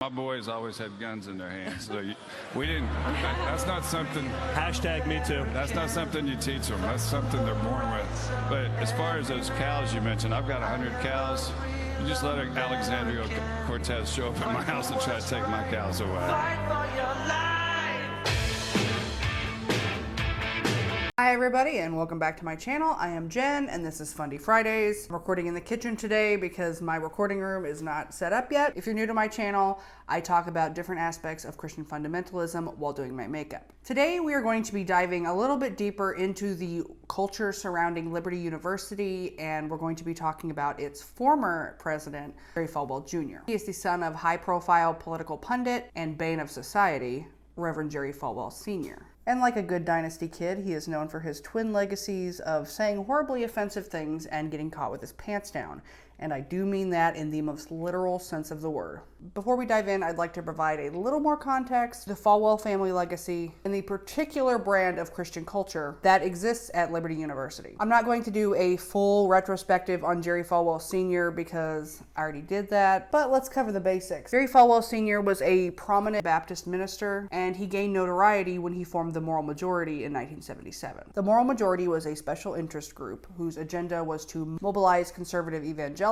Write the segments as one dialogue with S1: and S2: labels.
S1: My boys always had guns in their hands, so we didn't. That's not something.
S2: Hashtag me too.
S1: That's not something you teach them. That's something they're born with. But as far as those cows you mentioned, I've got 100 cows. You just let Alexandria Cortez show up at my house and try to take my cows away. Fight for your life.
S3: Hi everybody and welcome back to my channel. I am Jen and this is Fundy Fridays. I'm recording in the kitchen today because my recording room is not set up yet. If you're new to my channel, I talk about different aspects of Christian fundamentalism while doing my makeup. Today we are going to be diving a little bit deeper into the culture surrounding Liberty University, and we're going to be talking about its former president, Jerry Falwell Jr. He is the son of high-profile political pundit and bane of society, Reverend Jerry Falwell Sr. And like a good dynasty kid, he is known for his twin legacies of saying horribly offensive things and getting caught with his pants down. And I do mean that in the most literal sense of the word. Before we dive in, I'd like to provide a little more context to the Falwell family legacy and the particular brand of Christian culture that exists at Liberty University. I'm not going to do a full retrospective on Jerry Falwell Sr. because I already did that, but let's cover the basics. Jerry Falwell Sr. was a prominent Baptist minister, and he gained notoriety when he formed the Moral Majority in 1977. The Moral Majority was a special interest group whose agenda was to mobilize conservative evangelicals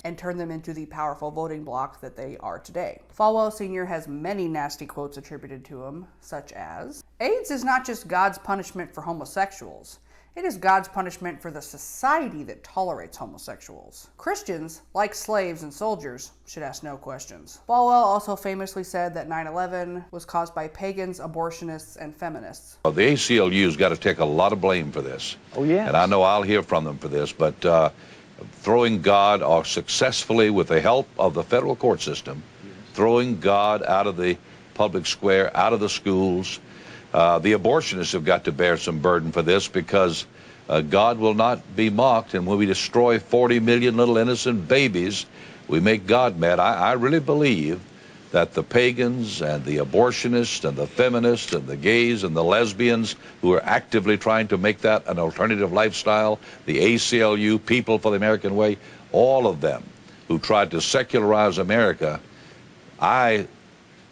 S3: and turn them into the powerful voting bloc that they are today. Falwell Sr. has many nasty quotes attributed to him, such as, "AIDS is not just God's punishment for homosexuals. It is God's punishment for the society that tolerates homosexuals. Christians, like slaves and soldiers, should ask no questions." Falwell also famously said that 9/11 was caused by pagans, abortionists, and feminists.
S4: Well, the ACLU's got to take a lot of blame for this.
S5: Oh, yeah.
S4: And I know I'll hear from them for this, but throwing God, or successfully with the help of the federal court system, throwing God out of the public square, out of the schools. The abortionists have got to bear some burden for this because God will not be mocked, and when we destroy 40 million little innocent babies, we make God mad. I really believe that the pagans and the abortionists and the feminists and the gays and the lesbians who are actively trying to make that an alternative lifestyle, the ACLU, People for the American Way, all of them who tried to secularize America, I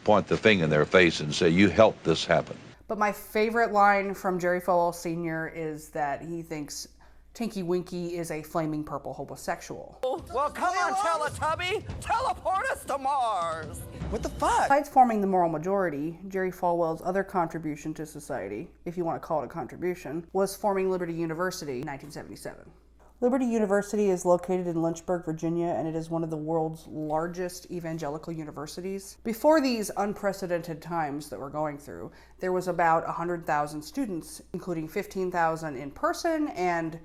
S4: point the finger in their face and say, you helped this happen.
S3: But my favorite line from Jerry Falwell Sr. is that he thinks Tinky Winky is a flaming purple homosexual.
S5: Well, come on, Teletubby! Teleport us to Mars! What the fuck?
S3: Besides forming the Moral Majority, Jerry Falwell's other contribution to society, if you want to call it a contribution, was forming Liberty University in 1977. Liberty University is located in Lynchburg, Virginia, and it is one of the world's largest evangelical universities. Before these unprecedented times that we're going through, there was about 100,000 students, including 15,000 in person and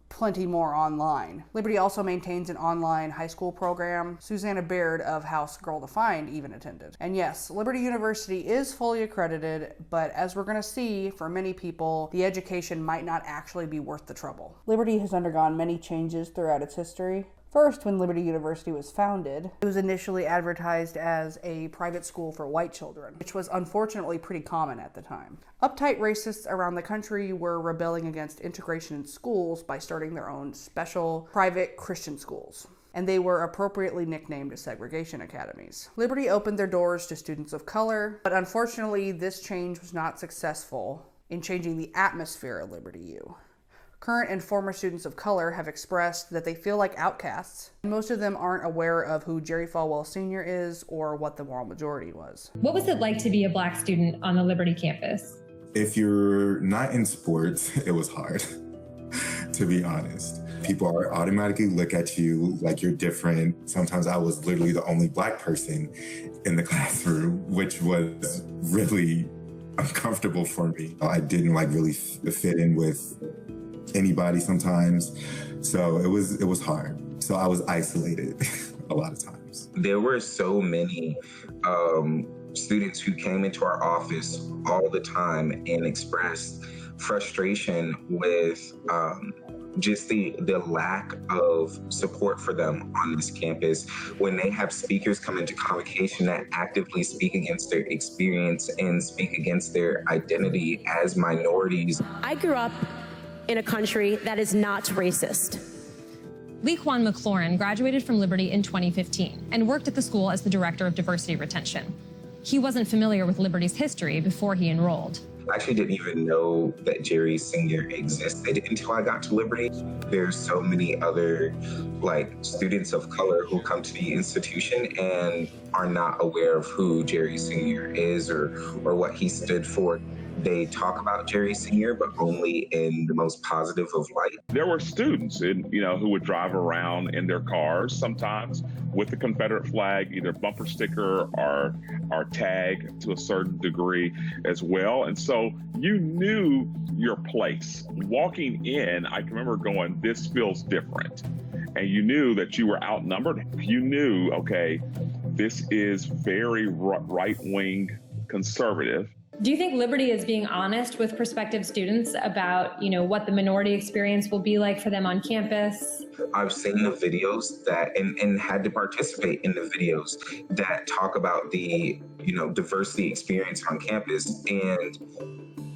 S3: plenty more online. Liberty also maintains an online high school program. Susanna Baird of House Girl Defined even attended. And yes, Liberty University is fully accredited, but as we're going to see, for many people, the education might not actually be worth the trouble. Liberty has undergone many changes throughout its history. First, when Liberty University was founded, it was initially advertised as a private school for white children, which was unfortunately pretty common at the time. Uptight racists around the country were rebelling against integration in schools by starting their own special private Christian schools, and they were appropriately nicknamed segregation academies. Liberty opened their doors to students of color, but unfortunately this change was not successful in changing the atmosphere at Liberty U. Current and former students of color have expressed that they feel like outcasts, and most of them aren't aware of who Jerry Falwell Sr. is or what the Moral Majority was.
S6: What was it like to be a Black student on the Liberty campus?
S7: If you're not in sports, it was hard, to be honest. People automatically look at you like you're different. Sometimes I was literally the only Black person in the classroom, which was really uncomfortable for me. I didn't really fit in with anybody sometimes, so it was hard. So I was isolated a lot of times.
S8: There were so many students who came into our office all the time and expressed frustration with just the lack of support for them on this campus when they have speakers come into convocation that actively speak against their experience and speak against their identity as minorities.
S9: I grew up in a country that is not racist.
S6: Lequan McLaurin graduated from Liberty in 2015 and worked at the school as the director of diversity retention. He wasn't familiar with Liberty's history before he enrolled.
S8: I actually didn't even know that Jerry Sr. existed until I got to Liberty. There's so many other students of color who come to the institution and are not aware of who Jerry Sr. is or what he stood for. They talk about Jerry Sr., but only in the most positive of light.
S2: There were students, who would drive around in their cars sometimes with the Confederate flag, either bumper sticker or tag to a certain degree as well. And so you knew your place. Walking in, I can remember going, this feels different. And you knew that you were outnumbered. You knew, okay, this is very right-wing conservative.
S6: Do you think Liberty is being honest with prospective students about, what the minority experience will be like for them on campus?
S8: I've seen the videos that and had to participate in the videos that talk about the, diversity experience on campus, and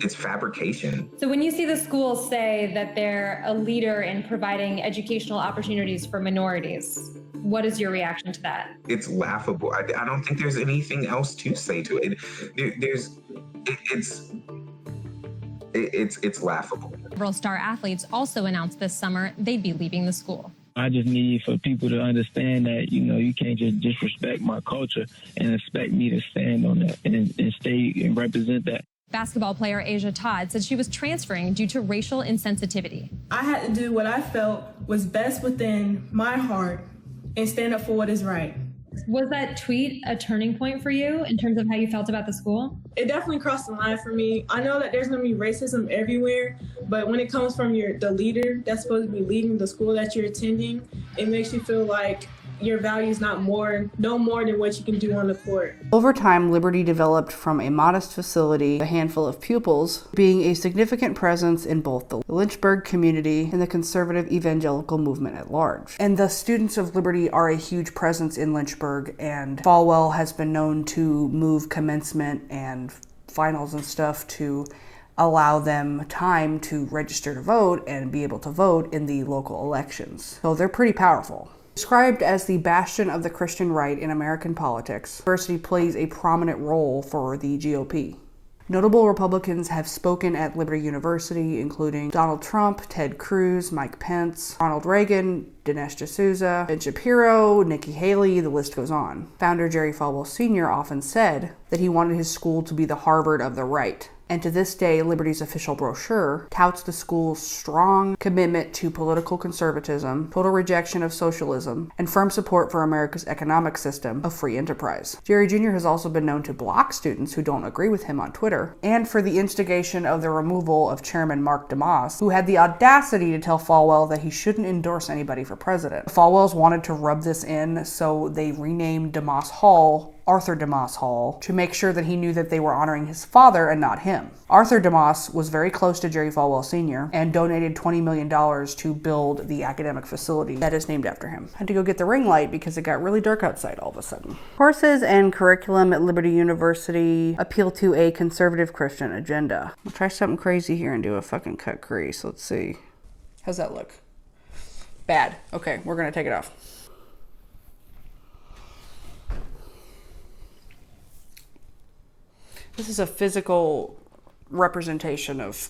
S8: it's fabrication.
S6: So when you see the school say that they're a leader in providing educational opportunities for minorities, what is your reaction to that?
S8: It's laughable. I don't think there's anything else to say to it. It's laughable.
S6: Several star athletes also announced this summer they'd be leaving the school.
S9: I just need for people to understand that, you can't just disrespect my culture and expect me to stand on that and stay and represent that.
S6: Basketball player Asia Todd said she was transferring due to racial insensitivity.
S10: I had to do what I felt was best within my heart and stand up for what is right.
S6: Was that tweet a turning point for you in terms of how you felt about the school?
S10: It definitely crossed the line for me. I know that there's going to be racism everywhere, but when it comes from the leader that's supposed to be leading the school that you're attending, it makes you feel like your value is no more than what you can do on the court.
S3: Over time, Liberty developed from a modest facility, a handful of pupils, being a significant presence in both the Lynchburg community and the conservative evangelical movement at large. And the students of Liberty are a huge presence in Lynchburg, and Falwell has been known to move commencement and finals and stuff to allow them time to register to vote and be able to vote in the local elections. So they're pretty powerful. Described as the bastion of the Christian right in American politics, university plays a prominent role for the GOP. Notable Republicans have spoken at Liberty University, including Donald Trump, Ted Cruz, Mike Pence, Ronald Reagan, Dinesh D'Souza, Ben Shapiro, Nikki Haley, the list goes on. Founder Jerry Falwell Sr. often said that he wanted his school to be the Harvard of the right. And to this day, Liberty's official brochure touts the school's strong commitment to political conservatism, total rejection of socialism, and firm support for America's economic system of free enterprise. Jerry Jr. has also been known to block students who don't agree with him on Twitter, and for the instigation of the removal of Chairman Mark DeMoss, who had the audacity to tell Falwell that he shouldn't endorse anybody for president. The Falwells wanted to rub this in, so they renamed DeMoss Hall Arthur DeMoss Hall to make sure that he knew that they were honoring his father and not him. Arthur DeMoss was very close to Jerry Falwell Sr. and donated $20 million to build the academic facility that is named after him. Had to go get the ring light because it got really dark outside all of a sudden. Courses and curriculum at Liberty University appeal to a conservative Christian agenda. I'll try something crazy here and do a fucking cut crease. Let's see. How's that look? Bad. Okay, we're gonna take it off. This is a physical representation of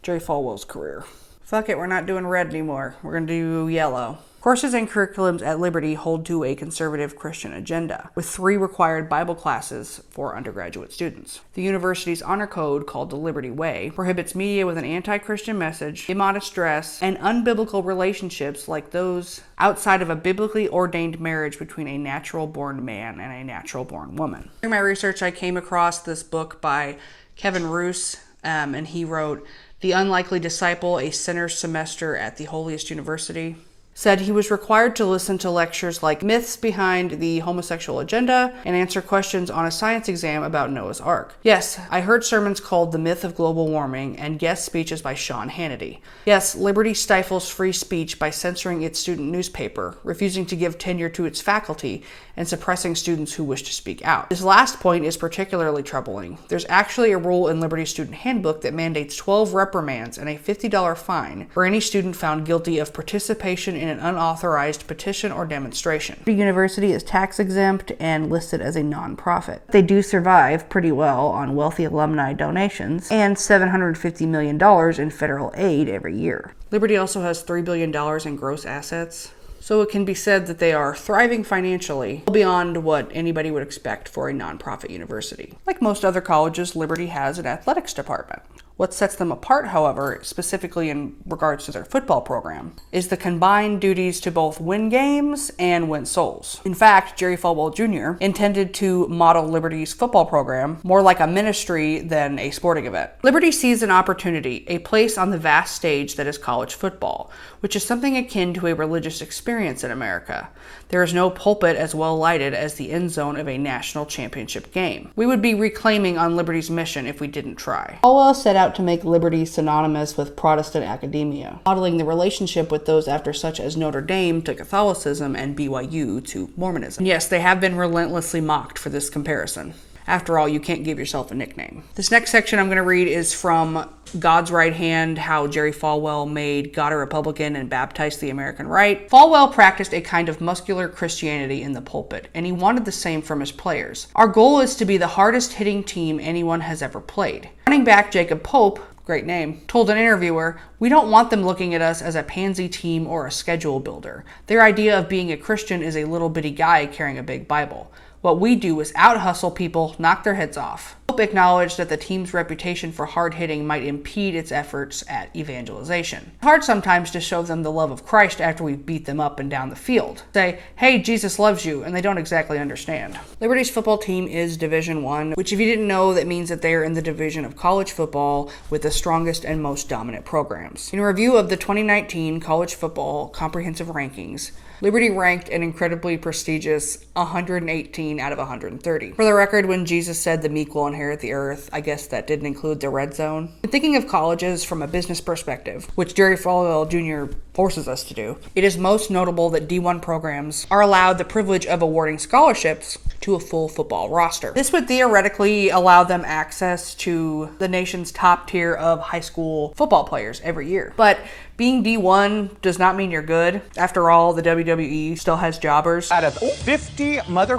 S3: Jerry Falwell's career. Fuck it, we're not doing red anymore. We're gonna do yellow. Courses and curriculums at Liberty hold to a conservative Christian agenda, with 3 required Bible classes for undergraduate students. The university's honor code, called the Liberty Way, prohibits media with an anti-Christian message, immodest dress, and unbiblical relationships like those outside of a biblically ordained marriage between a natural-born man and a natural-born woman. During my research, I came across this book by Kevin Roos, and he wrote The Unlikely Disciple, a Sinner's Semester at the Holiest University. Said he was required to listen to lectures like Myths Behind the Homosexual Agenda and answer questions on a science exam about Noah's Ark. Yes, I heard sermons called The Myth of Global Warming and guest speeches by Sean Hannity. Yes, Liberty stifles free speech by censoring its student newspaper, refusing to give tenure to its faculty, and suppressing students who wish to speak out. This last point is particularly troubling. There's actually a rule in Liberty's student handbook that mandates 12 reprimands and a $50 fine for any student found guilty of participation in an unauthorized petition or demonstration. The university is tax exempt and listed as a nonprofit. They do survive pretty well on wealthy alumni donations and $750 million in federal aid every year. Liberty also has $3 billion in gross assets, so it can be said that they are thriving financially beyond what anybody would expect for a nonprofit university. Like most other colleges, Liberty has an athletics department. What sets them apart, however, specifically in regards to their football program, is the combined duties to both win games and win souls. In fact, Jerry Falwell Jr. intended to model Liberty's football program more like a ministry than a sporting event. Liberty sees an opportunity, a place on the vast stage that is college football, which is something akin to a religious experience in America. There is no pulpit as well lighted as the end zone of a national championship game. We would be reclaiming on Liberty's mission if we didn't try. Falwell set out to make Liberty synonymous with Protestant academia, modeling the relationship with those after such as Notre Dame to Catholicism and BYU to Mormonism. And yes, they have been relentlessly mocked for this comparison. After all, you can't give yourself a nickname. This next section I'm going to read is from God's Right Hand, How Jerry Falwell Made God a Republican and Baptized the American Right. Falwell practiced a kind of muscular Christianity in the pulpit, and he wanted the same from his players. Our goal is to be the hardest hitting team anyone has ever played. Running back Jacob Pope, great name, told an interviewer, "We don't want them looking at us as a pansy team or a schedule builder. Their idea of being a Christian is a little bitty guy carrying a big Bible. What we do is out-hustle people, knock their heads off." Pope acknowledged that the team's reputation for hard-hitting might impede its efforts at evangelization. It's hard sometimes to show them the love of Christ after we beat them up and down the field. Say, "Hey, Jesus loves you," and they don't exactly understand. Liberty's football team is Division I, which if you didn't know, that means that they are in the division of college football with the strongest and most dominant programs. In a review of the 2019 College Football Comprehensive Rankings, Liberty ranked an incredibly prestigious 118 out of 130. For the record, when Jesus said the meek will inherit the earth, I guess that didn't include the red zone. In thinking of colleges from a business perspective, which Jerry Falwell Jr. forces us to do, it is most notable that D1 programs are allowed the privilege of awarding scholarships to a full football roster. This would theoretically allow them access to the nation's top tier of high school football players every year. But being D1 does not mean you're good. After all, the WWE still has jobbers.
S11: Out of 50 mother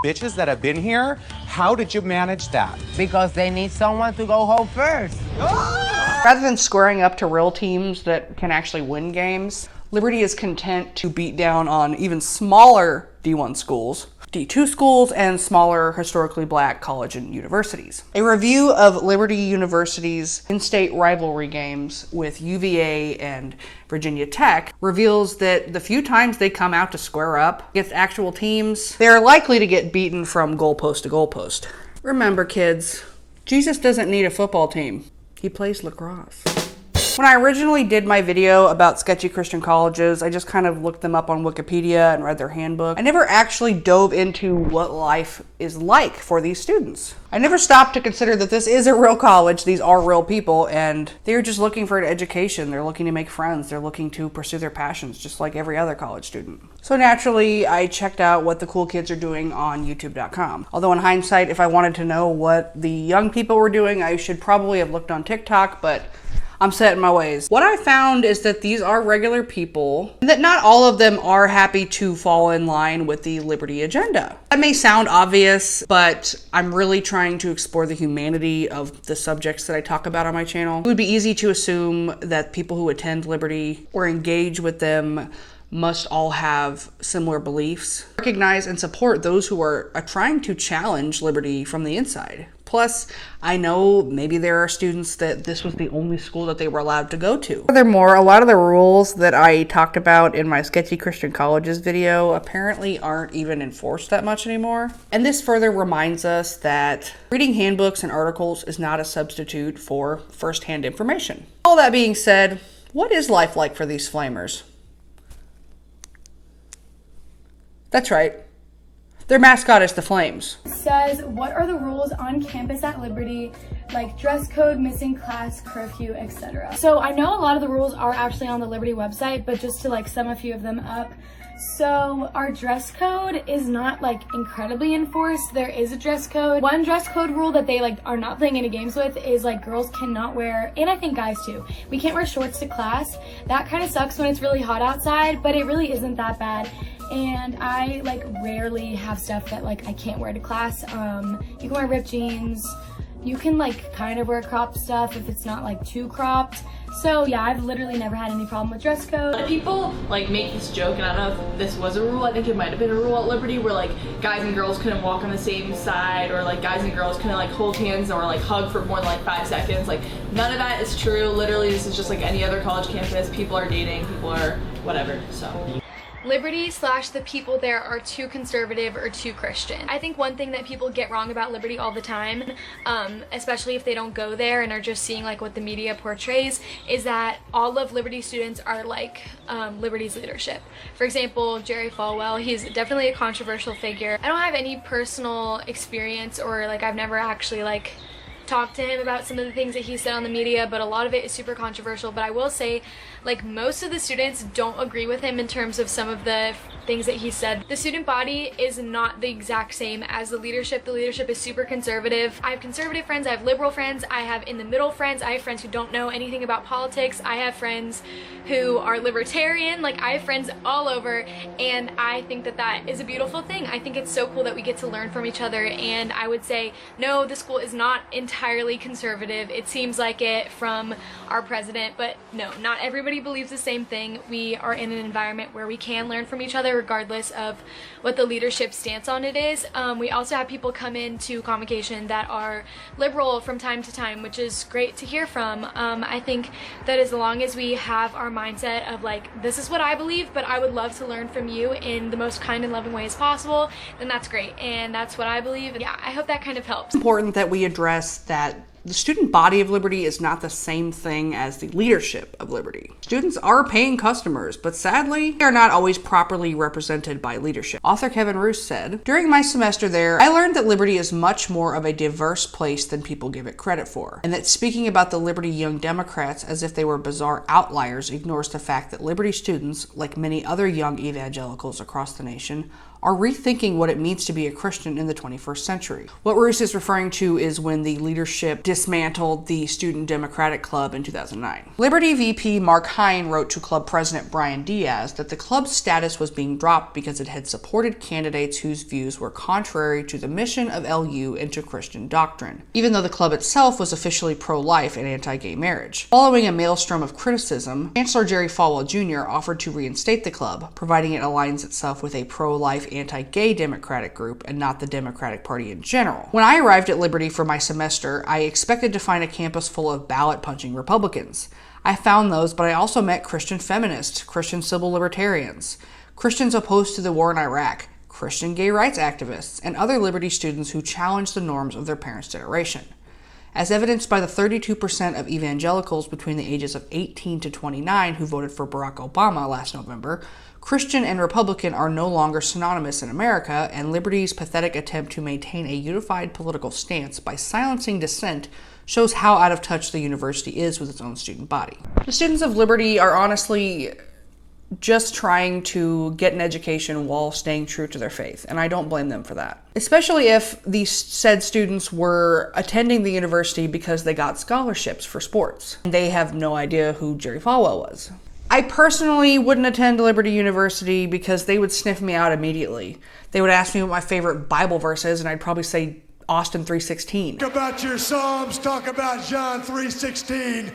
S11: bitches that have been here, how did you manage that?
S12: Because they need someone to go home first.
S3: Rather than squaring up to real teams that can actually win games, Liberty is content to beat down on even smaller D1 schools, D2 schools, and smaller historically black college and universities. A review of Liberty University's in-state rivalry games with UVA and Virginia Tech reveals that the few times they come out to square up against actual teams, they're likely to get beaten from goalpost to goalpost. Remember, kids, Jesus doesn't need a football team. He plays lacrosse. When I originally did my video about sketchy Christian colleges, I just kind of looked them up on Wikipedia and read their handbook. I never actually dove into what life is like for these students. I never stopped to consider that this is a real college, these are real people, and they're just looking for an education. They're looking to make friends. They're looking to pursue their passions, just like every other college student. So naturally, I checked out what the cool kids are doing on YouTube.com. Although in hindsight, if I wanted to know what the young people were doing, I should probably have looked on TikTok, but I'm set in my ways. What I found is that these are regular people, and that not all of them are happy to fall in line with the Liberty agenda. That may sound obvious, but I'm really trying to explore the humanity of the subjects that I talk about on my channel. It would be easy to assume that people who attend Liberty or engage with them must all have similar beliefs. Recognize and support those who are trying to challenge Liberty from the inside. Plus, I know maybe there are students that this was the only school that they were allowed to go to. Furthermore, a lot of the rules that I talked about in my Sketchy Christian Colleges video apparently aren't even enforced that much anymore. And this further reminds us that reading handbooks and articles is not a substitute for first-hand information. All that being said, what is life like for these flamers? That's right. Their mascot is the Flames.
S13: Says, what are the rules on campus at Liberty, like dress code, missing class, curfew, etc. So I know a lot of the rules are actually on the Liberty website, but just to like sum a few of them up. So our dress code is not like incredibly enforced. There is a dress code. One dress code rule that they like are not playing any games with is like girls cannot wear, and I think guys too, we can't wear shorts to class. That kind of sucks when it's really hot outside, but it really isn't that bad. And I like rarely have stuff that like I can't wear to class. You can wear ripped jeans. You can like kind of wear cropped stuff if it's not like too cropped. So yeah, I've literally never had any problem with dress code.
S14: A lot of people like make this joke, and I don't know if this was a rule, I think it might have been a rule at Liberty, where like guys and girls couldn't walk on the same side, or like guys and girls couldn't like hold hands or like hug for more than like 5 seconds. Like none of that is true. Literally, this is just like any other college campus. People are dating, people are whatever, so.
S13: Liberty / the people there are too conservative or too Christian. I think one thing that people get wrong about Liberty all the time, especially if they don't go there and are just seeing like what the media portrays, is that all of Liberty students are like Liberty's leadership. For example, Jerry Falwell, he's definitely a controversial figure. I don't have any personal experience, or like I've never actually like talked to him about some of the things that he said on the media, but a lot of it is super controversial. But I will say, like, most of the students don't agree with him in terms of some of the things that he said. The student body is not the exact same as the leadership. The leadership is super conservative. I have conservative friends, I have liberal friends, I have in the middle friends, I have friends who don't know anything about politics, I have friends who are libertarian, like I have friends all over, and I think that that is a beautiful thing. I think it's so cool that we get to learn from each other, and I would say, no, the school is not entirely conservative. It seems like it from our president, but no, not everybody believes the same thing. We are in an environment where we can learn from each other regardless of what the leadership stance on it is. We also have people come into convocation that are liberal from time to time, which is great to hear from. I think that as long as we have our mindset of like, this is what I believe, but I would love to learn from you in the most kind and loving way as possible, then that's great, and that's what I believe. Yeah, I hope that kind of helps.
S3: It's important that we address that the student body of Liberty is not the same thing as the leadership of Liberty. Students are paying customers, but sadly, they are not always properly represented by leadership. Author Kevin Roos said, "During my semester there, I learned that Liberty is much more of a diverse place than people give it credit for, and that speaking about the Liberty Young Democrats as if they were bizarre outliers ignores the fact that Liberty students, like many other young evangelicals across the nation, are rethinking what it means to be a Christian in the 21st century." What Roos is referring to is when the leadership dismantled the Student Democratic Club in 2009. Liberty VP Mark Hine wrote to club president Brian Diaz that the club's status was being dropped because it had supported candidates whose views were contrary to the mission of LU and to Christian doctrine, even though the club itself was officially pro-life and anti-gay marriage. Following a maelstrom of criticism, Chancellor Jerry Falwell Jr. offered to reinstate the club, providing it aligns itself with a pro-life anti-gay Democratic group and not the Democratic Party in general. When I arrived at Liberty for my semester, I expected to find a campus full of ballot-punching Republicans. I found those, but I also met Christian feminists, Christian civil libertarians, Christians opposed to the war in Iraq, Christian gay rights activists, and other Liberty students who challenged the norms of their parents' generation. As evidenced by the 32% of evangelicals between the ages of 18 to 29 who voted for Barack Obama last November, Christian and Republican are no longer synonymous in America, and Liberty's pathetic attempt to maintain a unified political stance by silencing dissent shows how out of touch the university is with its own student body. The students of Liberty are honestly just trying to get an education while staying true to their faith, and I don't blame them for that. Especially if these said students were attending the university because they got scholarships for sports. They have no idea who Jerry Falwell was. I personally wouldn't attend Liberty University because they would sniff me out immediately. They would ask me what my favorite Bible verse is, and I'd probably say Austin 3:16.
S15: Talk about your Psalms, talk about John 3:16.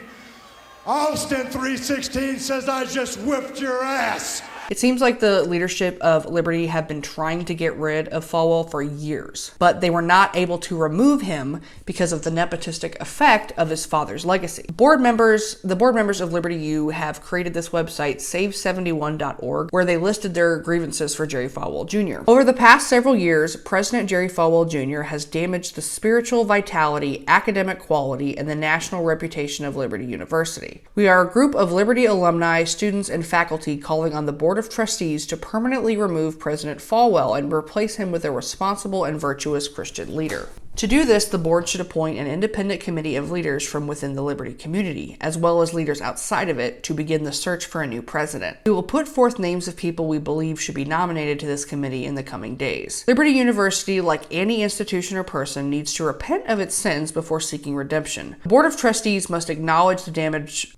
S15: Austin 3:16 says I just whipped your ass.
S3: It seems like the leadership of Liberty have been trying to get rid of Falwell for years, but they were not able to remove him because of the nepotistic effect of his father's legacy. The board members of Liberty U have created this website, save71.org, where they listed their grievances for Jerry Falwell Jr. Over the past several years, President Jerry Falwell Jr. has damaged the spiritual vitality, academic quality, and the national reputation of Liberty University. We are a group of Liberty alumni, students, and faculty calling on the Board of of Trustees to permanently remove President Falwell and replace him with a responsible and virtuous Christian leader. To do this, the board should appoint an independent committee of leaders from within the Liberty community, as well as leaders outside of it, to begin the search for a new president. We will put forth names of people we believe should be nominated to this committee in the coming days. Liberty University, like any institution or person, needs to repent of its sins before seeking redemption. The Board of Trustees must acknowledge the damage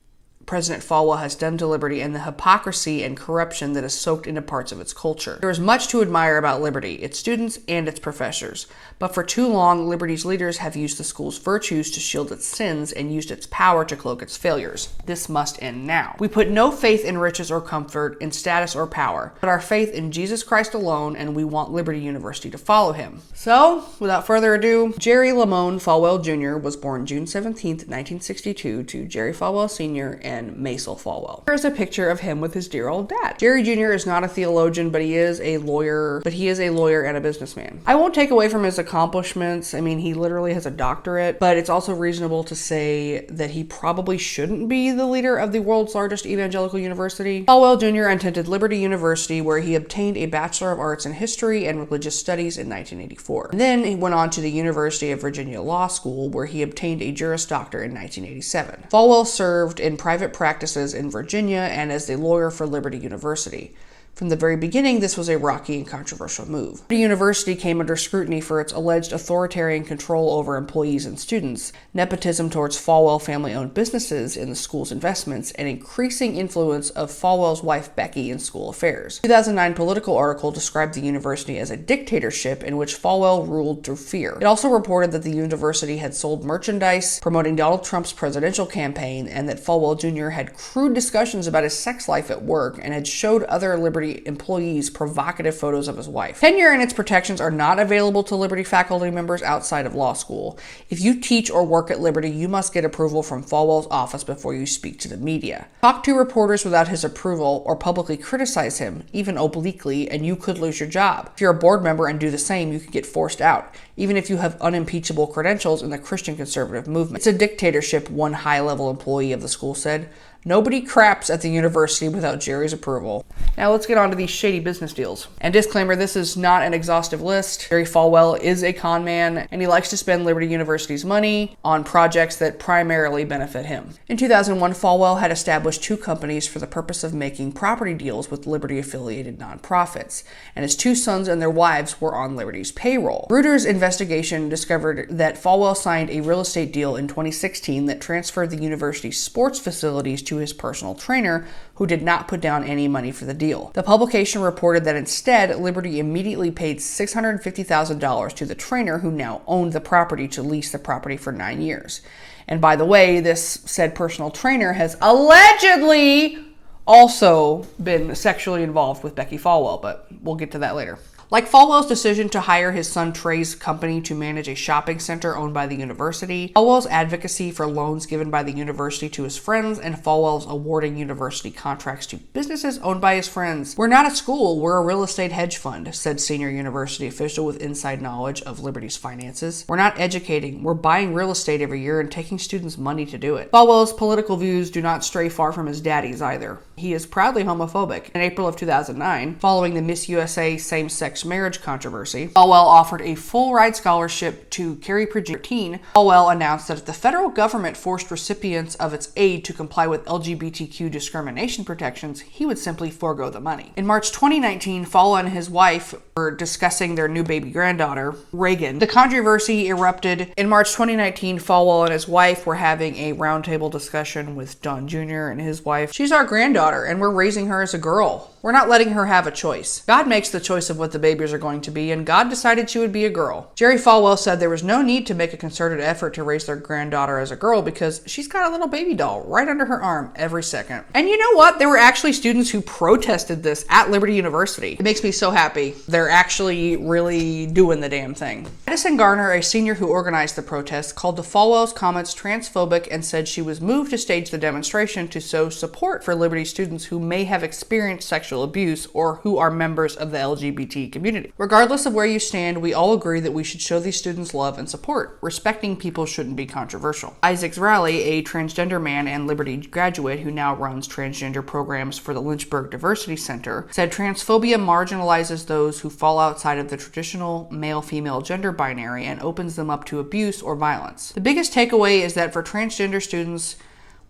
S3: President Falwell has done to Liberty and the hypocrisy and corruption that is soaked into parts of its culture. There is much to admire about Liberty, its students, and its professors. But for too long, Liberty's leaders have used the school's virtues to shield its sins and used its power to cloak its failures. This must end now. We put no faith in riches or comfort, in status or power, but our faith in Jesus Christ alone, and we want Liberty University to follow him. So, without further ado, Jerry Lamone Falwell Jr. was born June 17, 1962 to Jerry Falwell Sr. and Maisel Falwell. Here's a picture of him with his dear old dad. Jerry Jr. is not a theologian, but he is a lawyer and a businessman. I won't take away from his accomplishments. I mean, he literally has a doctorate, but it's also reasonable to say that he probably shouldn't be the leader of the world's largest evangelical university. Falwell Jr. attended Liberty University, where he obtained a Bachelor of Arts in History and Religious Studies in 1984. And then he went on to the University of Virginia Law School, where he obtained a Juris Doctor in 1987. Falwell served in private practices in Virginia and as the lawyer for Liberty University. From the very beginning, this was a rocky and controversial move. The university came under scrutiny for its alleged authoritarian control over employees and students, nepotism towards Falwell family-owned businesses in the school's investments, and increasing influence of Falwell's wife Becky in school affairs. A 2009 Political article described the university as a dictatorship in which Falwell ruled through fear. It also reported that the university had sold merchandise promoting Donald Trump's presidential campaign, and that Falwell Jr. had crude discussions about his sex life at work and had showed other Liberty employees provocative photos of his wife. Tenure and its protections are not available to Liberty faculty members outside of law school. If you teach or work at Liberty, you must get approval from Falwell's office before you speak to the media. Talk to reporters without his approval or publicly criticize him, even obliquely, and you could lose your job. If you're a board member and do the same, you could get forced out, even if you have unimpeachable credentials in the Christian conservative movement. It's a dictatorship, one high-level employee of the school said. Nobody craps at the university without Jerry's approval. Now let's get on to these shady business deals. And disclaimer, this is not an exhaustive list. Jerry Falwell is a con man, and he likes to spend Liberty University's money on projects that primarily benefit him. In 2001, Falwell had established two companies for the purpose of making property deals with Liberty-affiliated nonprofits, and his two sons and their wives were on Liberty's payroll. Reuters' investigation discovered that Falwell signed a real estate deal in 2016 that transferred the university's sports facilities to his personal trainer, who did not put down any money for the deal. The publication reported that instead, Liberty immediately paid $650,000 to the trainer, who now owned the property, to lease the property for 9 years. And by the way, this said personal trainer has allegedly also been sexually involved with Becky Falwell, but we'll get to that later. Like Falwell's decision to hire his son Trey's company to manage a shopping center owned by the university, Falwell's advocacy for loans given by the university to his friends, and Falwell's awarding university contracts to businesses owned by his friends. "We're not a school, we're a real estate hedge fund," said senior university official with inside knowledge of Liberty's finances. "We're not educating, we're buying real estate every year and taking students' money to do it." Falwell's political views do not stray far from his daddy's either. He is proudly homophobic. In April of 2009, following the Miss USA same-sex marriage controversy, Falwell offered a full-ride scholarship to Carrie Pridgeon. Falwell announced that if the federal government forced recipients of its aid to comply with LGBTQ discrimination protections, he would simply forego the money. In March 2019, Falwell and his wife were discussing their new baby granddaughter, Reagan. The controversy erupted. In March 2019, Falwell and his wife were having a roundtable discussion with Don Jr. and his wife. "She's our granddaughter, and we're raising her as a girl. We're not letting her have a choice. God makes the choice of what the babies are going to be, and God decided she would be a girl." Jerry Falwell said there was no need to make a concerted effort to raise their granddaughter as a girl because she's got a little baby doll right under her arm every second. And you know what? There were actually students who protested this at Liberty University. It makes me so happy. They're actually really doing the damn thing. Madison Garner, a senior who organized the protest, called the Falwell's comments transphobic and said she was moved to stage the demonstration to show support for Liberty students who may have experienced sexual abuse or who are members of the LGBT community. Regardless of where you stand, we all agree that we should show these students love and support. Respecting people shouldn't be controversial. Isaac Rowley, a transgender man and Liberty graduate who now runs transgender programs for the Lynchburg Diversity Center, said transphobia marginalizes those who fall outside of the traditional male-female gender binary and opens them up to abuse or violence. The biggest takeaway is that for transgender students,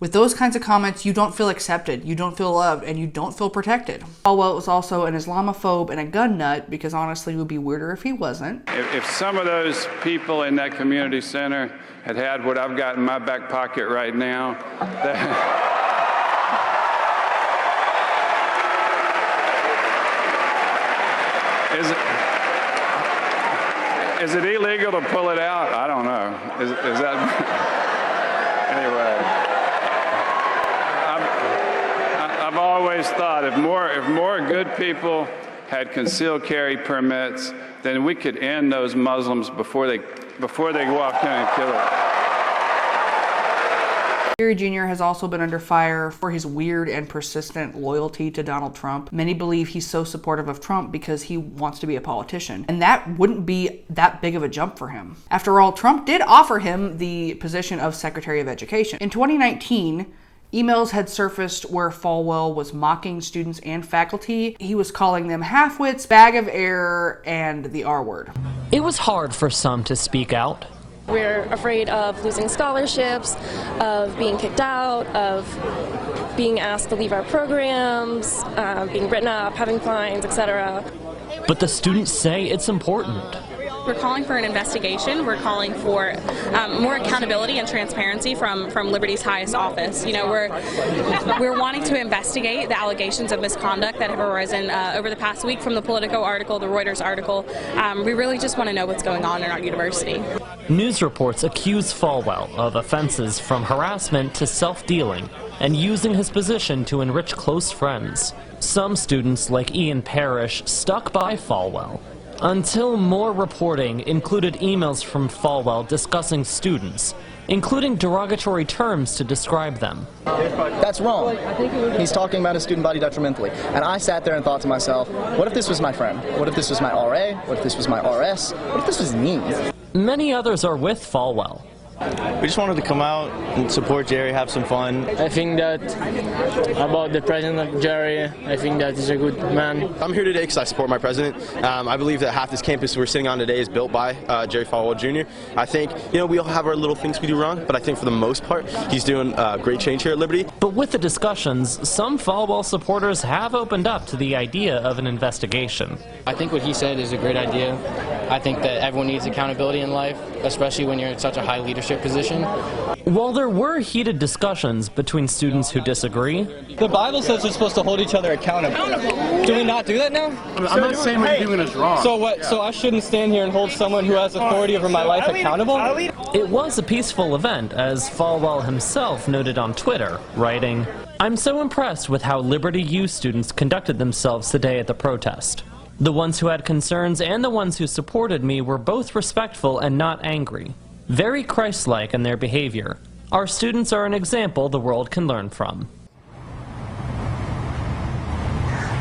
S3: with those kinds of comments, you don't feel accepted, you don't feel loved, and you don't feel protected. Falwell was also an Islamophobe and a gun nut, because honestly it would be weirder if he wasn't.
S1: If some of those people in that community center had what I've got in my back pocket right now, is it illegal to pull it out? I don't know. Is that... Anyway. I've always thought if more good people had concealed carry permits, then we could end those Muslims before they walk in and kill it.
S3: Gary Jr. has also been under fire for his weird and persistent loyalty to Donald Trump. Many believe he's so supportive of Trump because he wants to be a politician, and that wouldn't be that big of a jump for him. After all, Trump did offer him the position of Secretary of Education. In 2019, emails had surfaced where Falwell was mocking students and faculty. He was calling them half-wits, bag of air, and the R word.
S16: It was hard for some to speak out.
S17: We're afraid of losing scholarships, of being kicked out, of being asked to leave our programs, being written up, having fines, etc.
S16: But the students say it's important.
S18: We're calling for an investigation. We're calling for more accountability and transparency from Liberty's highest office. You know, we're wanting to investigate the allegations of misconduct that have arisen over the past week from the Politico article, the Reuters article. We really just want to know what's going on in our university.
S16: News reports accuse Falwell of offenses from harassment to self-dealing and using his position to enrich close friends. Some students, like Ian Parrish, stuck by Falwell until more reporting included emails from Falwell discussing students, including derogatory terms to describe them.
S19: That's wrong. He's talking about his student body detrimentally. And I sat there and thought to myself, what if this was my friend? What if this was my RA? What if this was my RS? What if this was me?
S16: Many others are with Falwell.
S20: We just wanted to come out and support Jerry, have some fun.
S21: I think that about the president of Jerry, I think that he's a good man.
S20: I'm here today because I support my president. I believe that half this campus we're sitting on today is built by Jerry Falwell Jr. I think, you know, we all have our little things we do wrong, but I think for the most part, he's doing great change here at Liberty.
S16: But with the discussions, some Falwell supporters have opened up to the idea of an investigation.
S21: I think what he said is a great idea. I think that everyone needs accountability in life, especially when you're in such a high leadership position.
S16: While there were heated discussions between students who disagree,
S21: the Bible says we're supposed to hold each other accountable. Do we not do that now?
S22: I'm not saying what you're doing is wrong.
S21: So what? Yeah. So I shouldn't stand here and hold someone who has authority over my life accountable?
S16: It was a peaceful event, as Falwell himself noted on Twitter, writing, "I'm so impressed with how Liberty U students conducted themselves today at the protest. The ones who had concerns and the ones who supported me were both respectful and not angry. Very Christ-like in their behavior. Our students are an example the world can learn from."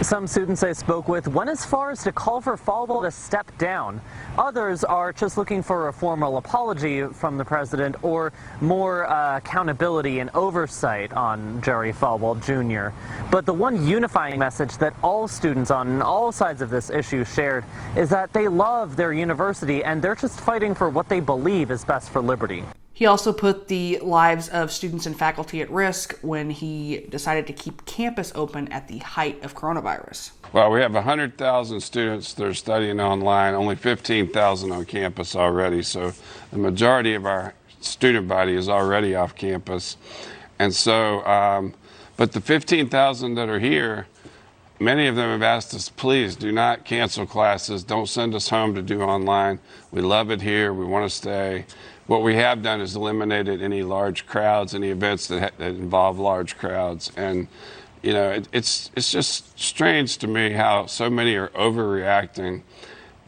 S16: Some students I spoke with went as far as to call for Falwell to step down. Others are just looking for a formal apology from the president or more accountability and oversight on Jerry Falwell Jr. But the one unifying message that all students on all sides of this issue shared is that they love their university and they're just fighting for what they believe is best for Liberty.
S3: He also put the lives of students and faculty at risk when he decided to keep campus open at the height of coronavirus.
S1: Well, we have 100,000 students that are studying online, only 15,000 on campus already, so the majority of our student body is already off campus. And so, but the 15,000 that are here, many of them have asked us, please do not cancel classes, don't send us home to do online. We love it here, we want to stay. What we have done is eliminated any large crowds, any events that involve large crowds. And, you know, it's just strange to me how so many are overreacting.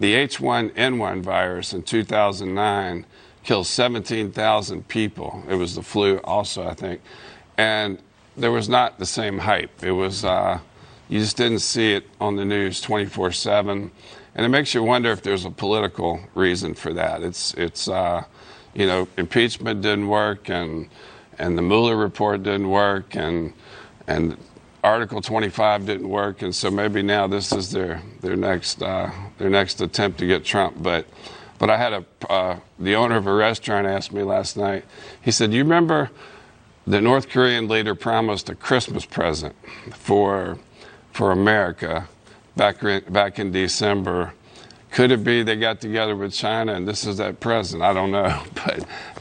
S1: The H1N1 virus in 2009 killed 17,000 people. It was the flu also, I think. And there was not the same hype. It was, you just didn't see it on the news 24/7. And it makes you wonder if there's a political reason for that. You know, impeachment didn't work, and the Mueller report didn't work, and Article 25 didn't work, and so maybe now this is their next attempt to get Trump. But I had the owner of a restaurant asked me last night. He said, "You remember the North Korean leader promised a Christmas present for America back in December. Could it be they got together with China and this is that present? I don't know,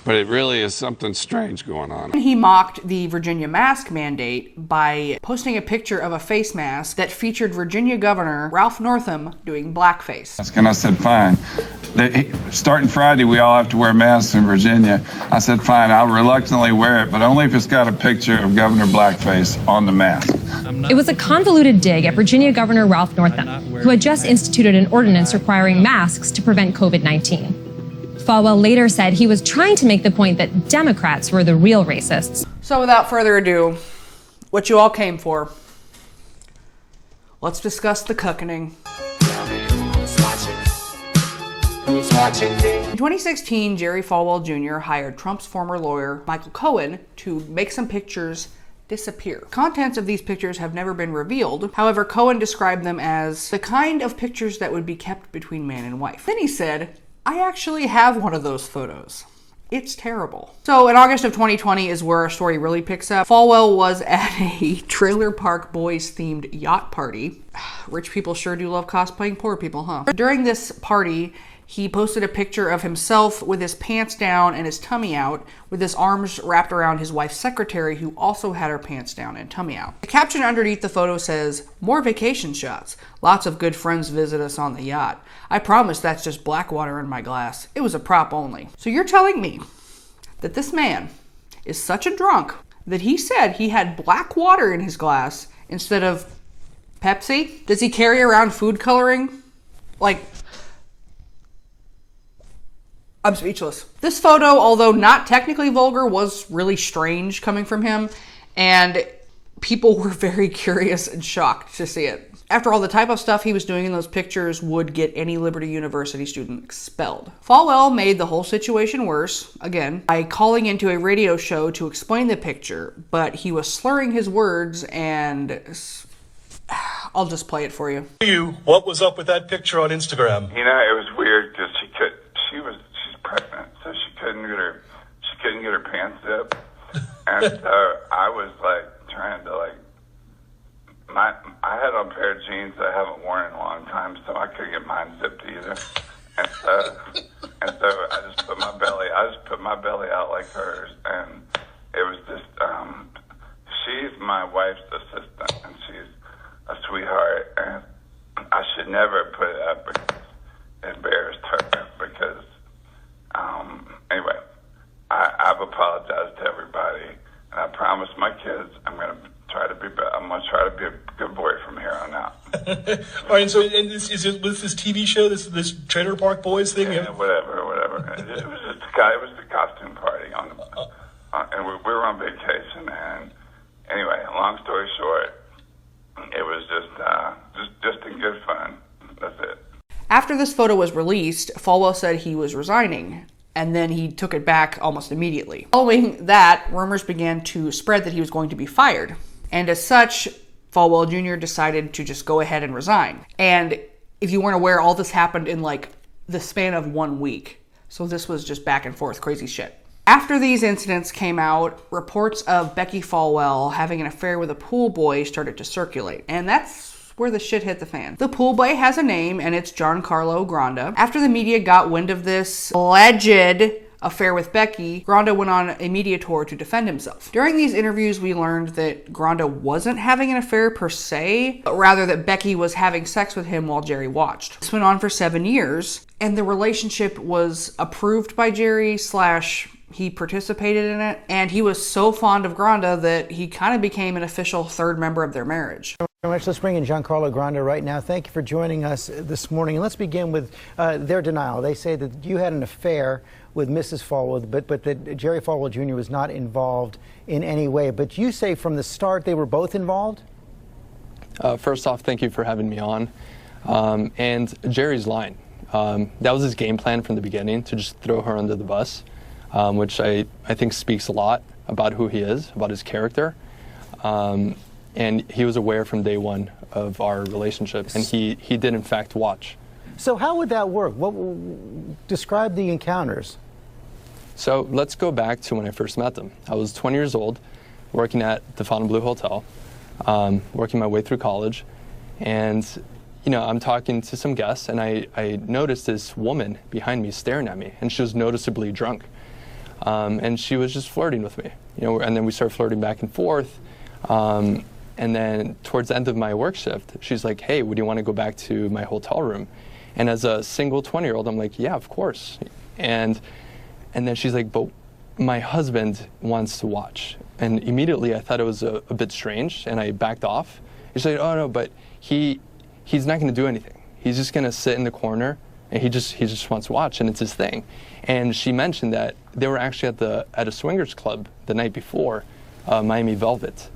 S1: but it really is something strange going on."
S3: He mocked the Virginia mask mandate by posting a picture of a face mask that featured Virginia Governor Ralph Northam doing blackface.
S1: And I said, "Fine. Starting Friday, we all have to wear masks in Virginia." I said, "Fine, I'll reluctantly wear it, but only if it's got a picture of Governor Blackface on the mask."
S6: It was a convoluted dig at Virginia Governor Ralph Northam, who had just instituted an ordinance requiring masks to prevent COVID-19. Falwell later said he was trying to make the point that Democrats were the real racists.
S3: So without further ado, what you all came for, let's discuss the cuckening. In 2016, Jerry Falwell Jr. hired Trump's former lawyer, Michael Cohen, to make some pictures disappear. Contents of these pictures have never been revealed. However, Cohen described them as the kind of pictures that would be kept between man and wife. Then he said, "I actually have one of those photos. It's terrible." So in August of 2020 is where our story really picks up. Falwell was at a Trailer Park Boys themed yacht party. Rich people sure do love cosplaying poor people, huh? During this party, he posted a picture of himself with his pants down and his tummy out, with his arms wrapped around his wife's secretary, who also had her pants down and tummy out. The caption underneath the photo says, "More vacation shots. Lots of good friends visit us on the yacht. I promise that's just black water in my glass. It was a prop only." So you're telling me that this man is such a drunk that he said he had black water in his glass instead of Pepsi? Does he carry around food coloring? Like, I'm speechless. This photo, although not technically vulgar, was really strange coming from him, and people were very curious and shocked to see it. After all, the type of stuff he was doing in those pictures would get any Liberty University student expelled. Falwell made the whole situation worse, again, by calling into a radio show to explain the picture, but he was slurring his words, and I'll just play it for you.
S4: What was up with that picture on Instagram?
S5: You know, it was weird because she's pregnant, so she couldn't get her pants zipped, and so I was like trying to I had on a pair of jeans that I haven't worn in a long time, so I couldn't get mine zipped either, and so I just put my belly out like hers, and it was just she's my wife's assistant, and she's a sweetheart, and I should never put it up because it embarrassed her, because anyway, I've apologized to everybody, and I promised my kids I'm gonna try to be a good boy from here on out.
S4: All right, so and was this TV show, this Trailer Park Boys thing?
S5: Yeah, whatever. It was just the costume party and we were on vacation, and anyway, long story short, it was just in good fun. That's it.
S3: After this photo was released, Falwell said he was resigning, and then he took it back almost immediately. Following that, rumors began to spread that he was going to be fired. And as such, Falwell Jr. decided to just go ahead and resign. And if you weren't aware, all this happened in like the span of 1 week. So this was just back and forth crazy shit. After these incidents came out, reports of Becky Falwell having an affair with a pool boy started to circulate. And that's where the shit hit the fan. The pool boy has a name, and it's Giancarlo Granda. After the media got wind of this alleged affair with Becky, Granda went on a media tour to defend himself. During these interviews, we learned that Granda wasn't having an affair per se, but rather that Becky was having sex with him while Jerry watched. This went on for 7 years, and the relationship was approved by Jerry / he participated in it, and he was so fond of Granda that he kind of became an official third member of their marriage.
S23: Let's bring in Giancarlo Granda right now. Thank you for joining us this morning. And let's begin with their denial. They say that you had an affair with Mrs. Falwell, but that Jerry Falwell Jr. was not involved in any way. But you say from the start they were both involved?
S24: First off, thank you for having me on.
S2: And Jerry's lying. That was his game plan from the beginning, to just throw her under the bus, which I think speaks a lot about who he is, about his character. And he was aware from day one of our relationship, and he did in fact watch.
S23: So how would that work? Describe the encounters.
S2: So let's go back to when I first met them. I was 20 years old, working at the Fontainebleau Hotel, working my way through college, and I'm talking to some guests, and I noticed this woman behind me staring at me, and she was noticeably drunk, and she was just flirting with me, and then we started flirting back and forth, and then towards the end of my work shift, she's like, "Hey, would you want to go back to my hotel room?" And as a single 20-year-old, I'm like, "Yeah, of course." And then she's like, "But my husband wants to watch." And immediately I thought it was a bit strange, and I backed off. She's like, "Oh no, but he's not going to do anything. He's just going to sit in the corner, and he just wants to watch, and it's his thing." And she mentioned that they were actually at a swingers club the night before, Miami Velvet.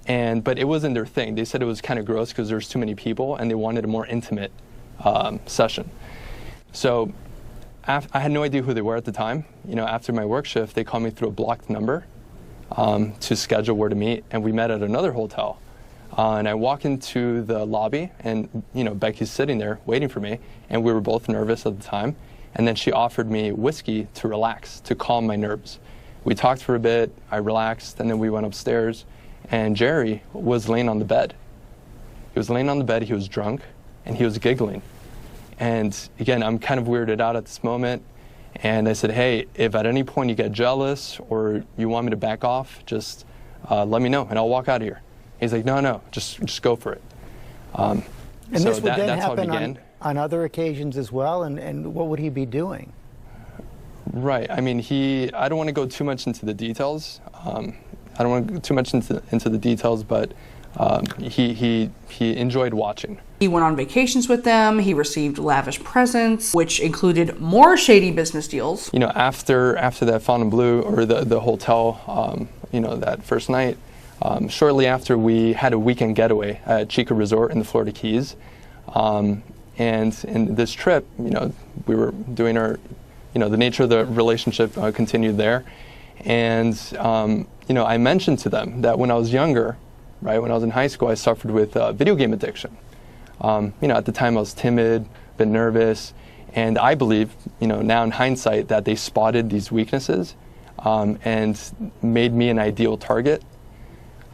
S2: But it wasn't their thing. They said it was kind of gross because there was too many people, and they wanted a more intimate session. So I had no idea who they were at the time. After my work shift, they called me through a blocked number to schedule where to meet, and we met at another hotel. And I walk into the lobby, and Becky's sitting there waiting for me, and we were both nervous at the time. And then she offered me whiskey to relax, to calm my nerves. We talked for a bit, I relaxed, and then we went upstairs, and Jerry was laying on the bed. He was laying on the bed, he was drunk, and he was giggling. And again, I'm kind of weirded out at this moment, and I said, "Hey, if at any point you get jealous or you want me to back off, just let me know, and I'll walk out of here." He's like, "No, just go for it."
S23: And so this would then
S2: that's how it
S23: happen
S2: began.
S23: on other occasions as well, and what would he be doing?
S2: Right. I mean, I don't want to go too much into the details. I don't want to go too much into the details, but he enjoyed watching.
S3: He went on vacations with them. He received lavish presents, which included more shady business deals.
S2: After that Fontainebleau, or the hotel, that first night, shortly after, we had a weekend getaway at Chica Resort in the Florida Keys. And in this trip, we were doing our, the nature of the relationship continued there. And, I mentioned to them that when I was younger, right, when I was in high school, I suffered with video game addiction. At the time I was timid, a bit nervous, and I believe, now in hindsight, that they spotted these weaknesses and made me an ideal target.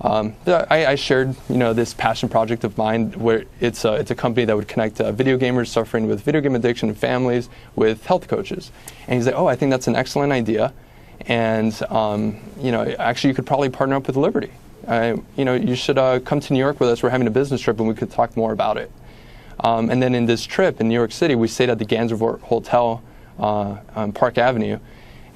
S2: I shared, this passion project of mine, where it's a company that would connect video gamers suffering with video game addiction and families with health coaches. And he's like, "Oh, I think that's an excellent idea, and actually you could probably partner up with Liberty. You should come to New York with us. We're having a business trip, and we could talk more about it." And then in this trip in New York City, we stayed at the Gansevoort Hotel on Park Avenue,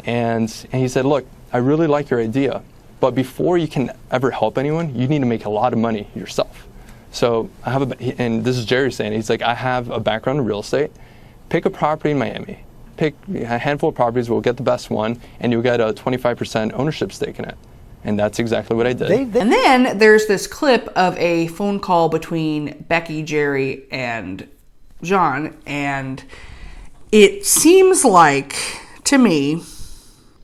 S2: and he said, "Look, I really like your idea, but before you can ever help anyone, you need to make a lot of money yourself. So I have and this is Jerry saying, he's like, "I have a background in real estate. Pick a property in Miami. Pick a handful of properties. We'll get the best one, and you'll get a 25% ownership stake in it." And that's exactly what I did.
S3: And then there's this clip of a phone call between Becky, Jerry, and John, and it seems like, to me,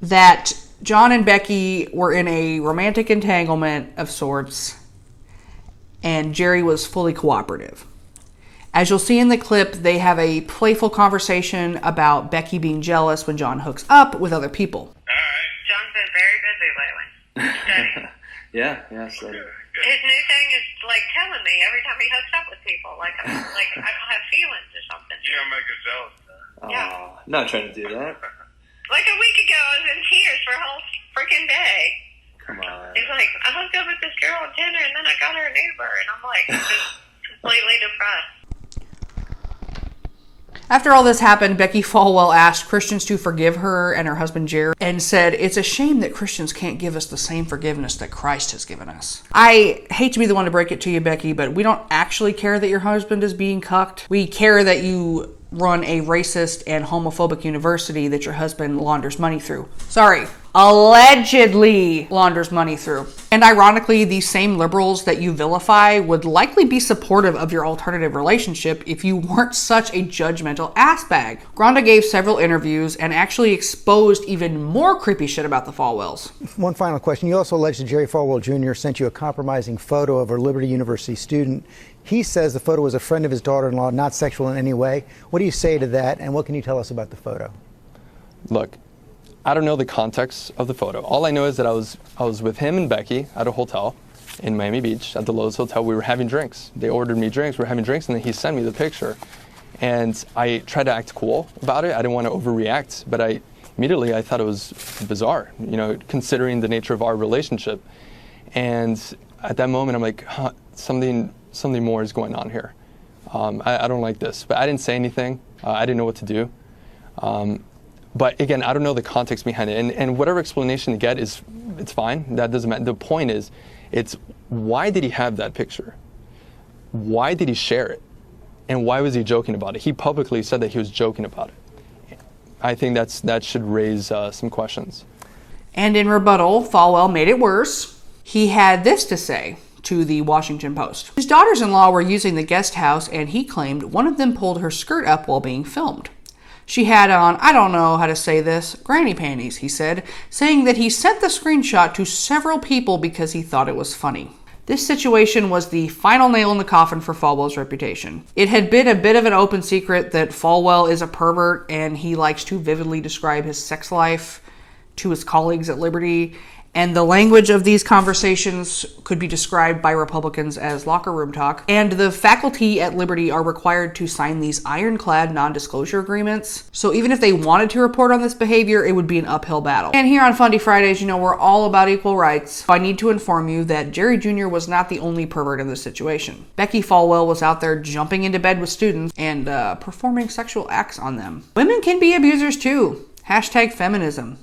S3: that John and Becky were in a romantic entanglement of sorts, and Jerry was fully cooperative. As you'll see in the clip, they have a playful conversation about Becky being jealous when John hooks up with other people.
S7: John's been very busy lately.
S2: Yeah. So.
S7: His new thing is like telling me every time he hooks up with people, like I don't have feelings or something.
S5: You're gonna make us jealous.
S7: Yeah.
S2: Not trying to do that.
S7: Like a week ago, I was in tears for a whole freaking day.
S2: Come on.
S7: He's like, "I hooked up with this girl at dinner, and then I got her an Uber," and I'm like, just completely depressed.
S3: After all this happened, Becky Falwell asked Christians to forgive her and her husband Jerry, and said, "It's a shame that Christians can't give us the same forgiveness that Christ has given us." I hate to be the one to break it to you, Becky, but we don't actually care that your husband is being cucked. We care that you run a racist and homophobic university that your husband launders money through. Sorry, allegedly launders money through. And ironically, these same liberals that you vilify would likely be supportive of your alternative relationship if you weren't such a judgmental ass bag. Granda gave several interviews and actually exposed even more creepy shit about the Falwells.
S23: One final question. You also alleged that Jerry Falwell Jr. sent you a compromising photo of a Liberty University student. He says the photo was a friend of his daughter-in-law, not sexual in any way. What do you say to that, and what can you tell us about the photo?
S2: Look, I don't know the context of the photo. All I know is that I was with him and Becky at a hotel in Miami Beach, at the Lowe's Hotel. We were having drinks. They ordered me drinks, we were having drinks, and then he sent me the picture. And I tried to act cool about it. I didn't want to overreact, but immediately I thought it was bizarre, you know, considering the nature of our relationship. And at that moment, I'm like, huh, something more is going on here. I don't like this, but I didn't say anything. I didn't know what to do. But again, I don't know the context behind it. And whatever explanation to get it's fine. That doesn't matter. The point is, it's why did he have that picture? Why did he share it? And why was he joking about it? He publicly said that he was joking about it. I think that should raise some questions.
S3: And in rebuttal, Falwell made it worse. He had this to say to the Washington Post. His daughters-in-law were using the guest house, and he claimed one of them pulled her skirt up while being filmed. She had on, I don't know how to say this, granny panties, he said, saying that he sent the screenshot to several people because he thought it was funny. This situation was the final nail in the coffin for Falwell's reputation. It had been a bit of an open secret that Falwell is a pervert, and he likes to vividly describe his sex life to his colleagues at Liberty. And the language of these conversations could be described by Republicans as locker room talk. And the faculty at Liberty are required to sign these ironclad non-disclosure agreements. So even if they wanted to report on this behavior, it would be an uphill battle. And here on Fundy Fridays, you know, we're all about equal rights. I need to inform you that Jerry Jr. was not the only pervert in this situation. Becky Falwell was out there jumping into bed with students and performing sexual acts on them. Women can be abusers too. Hashtag feminism.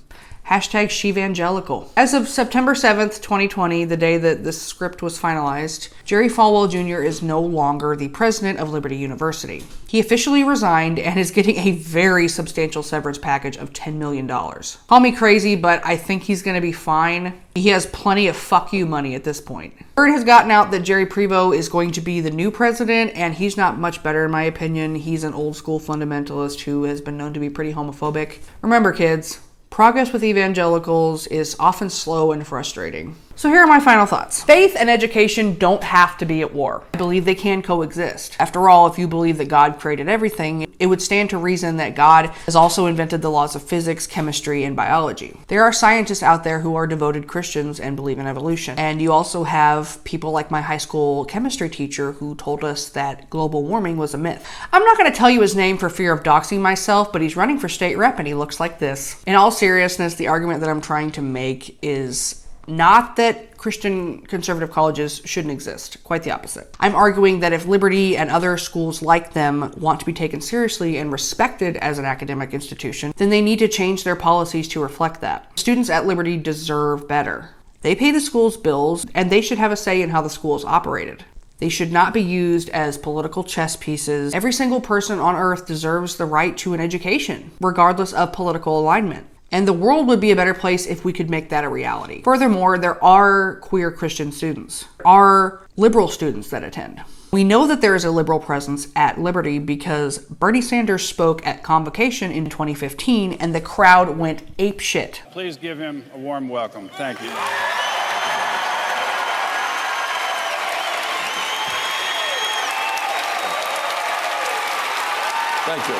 S3: Hashtag Shevangelical. As of September 7th, 2020, the day that this script was finalized, Jerry Falwell Jr. is no longer the president of Liberty University. He officially resigned and is getting a very substantial severance package of $10 million. Call me crazy, but I think he's gonna be fine. He has plenty of fuck you money at this point. Word has gotten out that Jerry Prevost is going to be the new president, and he's not much better in my opinion. He's an old school fundamentalist who has been known to be pretty homophobic. Remember, kids, progress with evangelicals is often slow and frustrating. So here are my final thoughts. Faith and education don't have to be at war. I believe they can coexist. After all, if you believe that God created everything, it would stand to reason that God has also invented the laws of physics, chemistry, and biology. There are scientists out there who are devoted Christians and believe in evolution. And you also have people like my high school chemistry teacher who told us that global warming was a myth. I'm not going to tell you his name for fear of doxing myself, but he's running for state rep and he looks like this. In all seriousness, the argument that I'm trying to make is not that Christian conservative colleges shouldn't exist, quite the opposite. I'm arguing that if Liberty and other schools like them want to be taken seriously and respected as an academic institution, then they need to change their policies to reflect that. Students at Liberty deserve better. They pay the school's bills, and they should have a say in how the school is operated. They should not be used as political chess pieces. Every single person on earth deserves the right to an education, regardless of political alignment. And the world would be a better place if we could make that a reality. Furthermore, there are queer Christian students. There are liberal students that attend. We know that there is a liberal presence at Liberty because Bernie Sanders spoke at Convocation in 2015 and the crowd went apeshit.
S1: Please give him a warm welcome. Thank you. Thank you.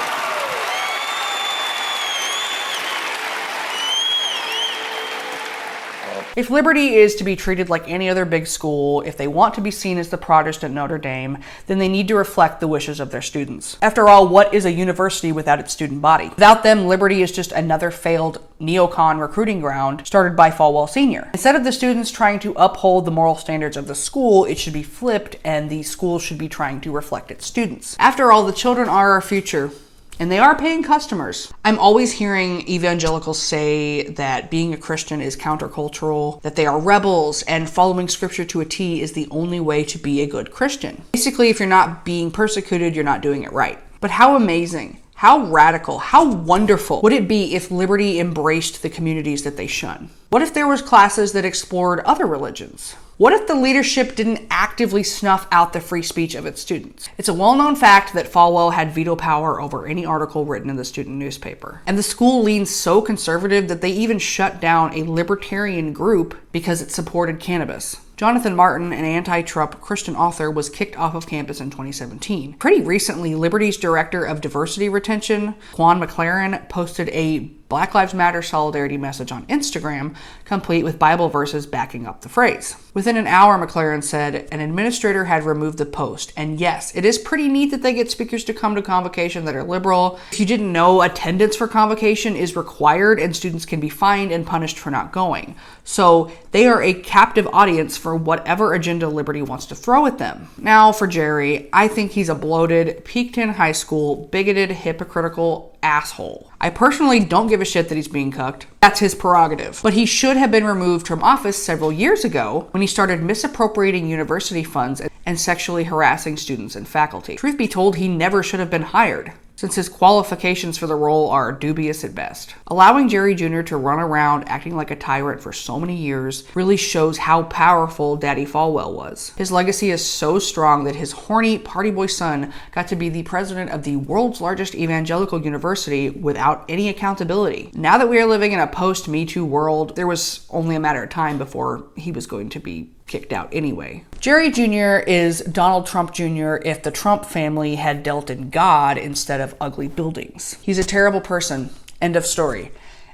S3: If Liberty is to be treated like any other big school, if they want to be seen as the Protestant Notre Dame, then they need to reflect the wishes of their students. After all, what is a university without its student body? Without them, Liberty is just another failed neocon recruiting ground started by Falwell Sr. Instead of the students trying to uphold the moral standards of the school, it should be flipped and the school should be trying to reflect its students. After all, the children are our future. And they are paying customers. I'm always hearing evangelicals say that being a Christian is countercultural, that they are rebels, and following scripture to a T is the only way to be a good Christian. Basically, if you're not being persecuted, you're not doing it right. But how amazing, how radical, how wonderful would it be if liberty embraced the communities that they shun? What if there was classes that explored other religions? What if the leadership didn't actively snuff out the free speech of its students? It's a well-known fact that Falwell had veto power over any article written in the student newspaper. And the school leans so conservative that they even shut down a libertarian group because it supported cannabis. Jonathan Martin, an anti-Trump Christian author, was kicked off of campus in 2017. Pretty recently, Liberty's Director of Diversity Retention, Quan McLaren, posted a Black Lives Matter solidarity message on Instagram, complete with Bible verses backing up the phrase. Within an hour, McLaren said, an administrator had removed the post. And yes, it is pretty neat that they get speakers to come to convocation that are liberal. If you didn't know, attendance for convocation is required and students can be fined and punished for not going. So they are a captive audience for whatever agenda Liberty wants to throw at them. Now for Jerry, I think he's a bloated, peaked in high school, bigoted, hypocritical asshole. I personally don't give a shit that he's being cucked. That's his prerogative. But he should have been removed from office several years ago when he started misappropriating university funds and sexually harassing students and faculty. Truth be told, he never should have been hired, since his qualifications for the role are dubious at best. Allowing Jerry Jr. to run around acting like a tyrant for so many years really shows how powerful Daddy Falwell was. His legacy is so strong that his horny party boy son got to be the president of the world's largest evangelical university without any accountability. Now that we are living in a post-Me Too world, there was only a matter of time before he was going to be kicked out anyway. Jerry Jr. is Donald Trump Jr. if the Trump family had dealt in God instead of ugly buildings. He's a terrible person, end of story.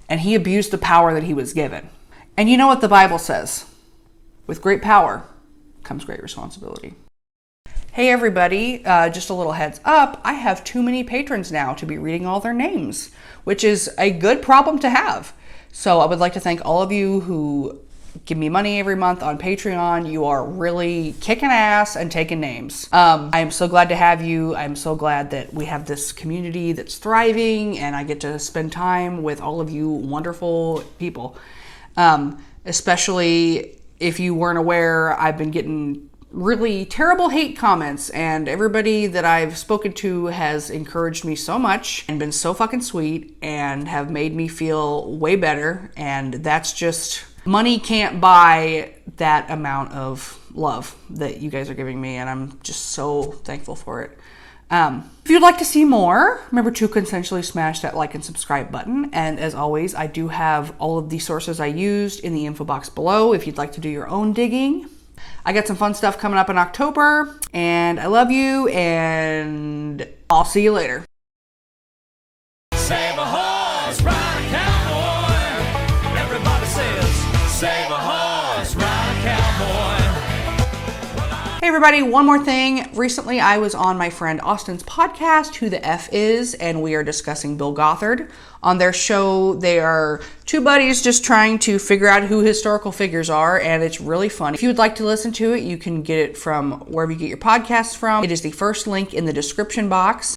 S3: And he abused the power that he was given. And you know what the Bible says? With great power comes great responsibility. Hey everybody, just a little heads up, I have too many patrons now to be reading all their names, which is a good problem to have. So I would like to thank all of you who give me money every month on Patreon. You are really kicking ass and taking names. I am so glad to have you. I'm so glad that we have this community that's thriving and I get to spend time with all of you wonderful people. Especially if you weren't aware, I've been getting really terrible hate comments, and everybody that I've spoken to has encouraged me so much and been so fucking sweet and have made me feel way better. And that's just, money can't buy that amount of love that you guys are giving me, and I'm just so thankful for it. If you'd like to see more, remember to consensually smash that like and subscribe button. And as always, I do have all of the sources I used in the info box below if you'd like to do your own digging. I got some fun stuff coming up in October, and I love you, and I'll see you later.
S8: Save a horse, ride a cowboy. Everybody says, save a horse, ride a cowboy.
S3: Hey everybody, one more thing. Recently I was on my friend Austin's podcast, Who the F Is, and we are discussing Bill Gothard. On their show, they are two buddies just trying to figure out who historical figures are, and it's really fun. If you would like to listen to it, you can get it from wherever you get your podcasts from. It is the first link in the description box.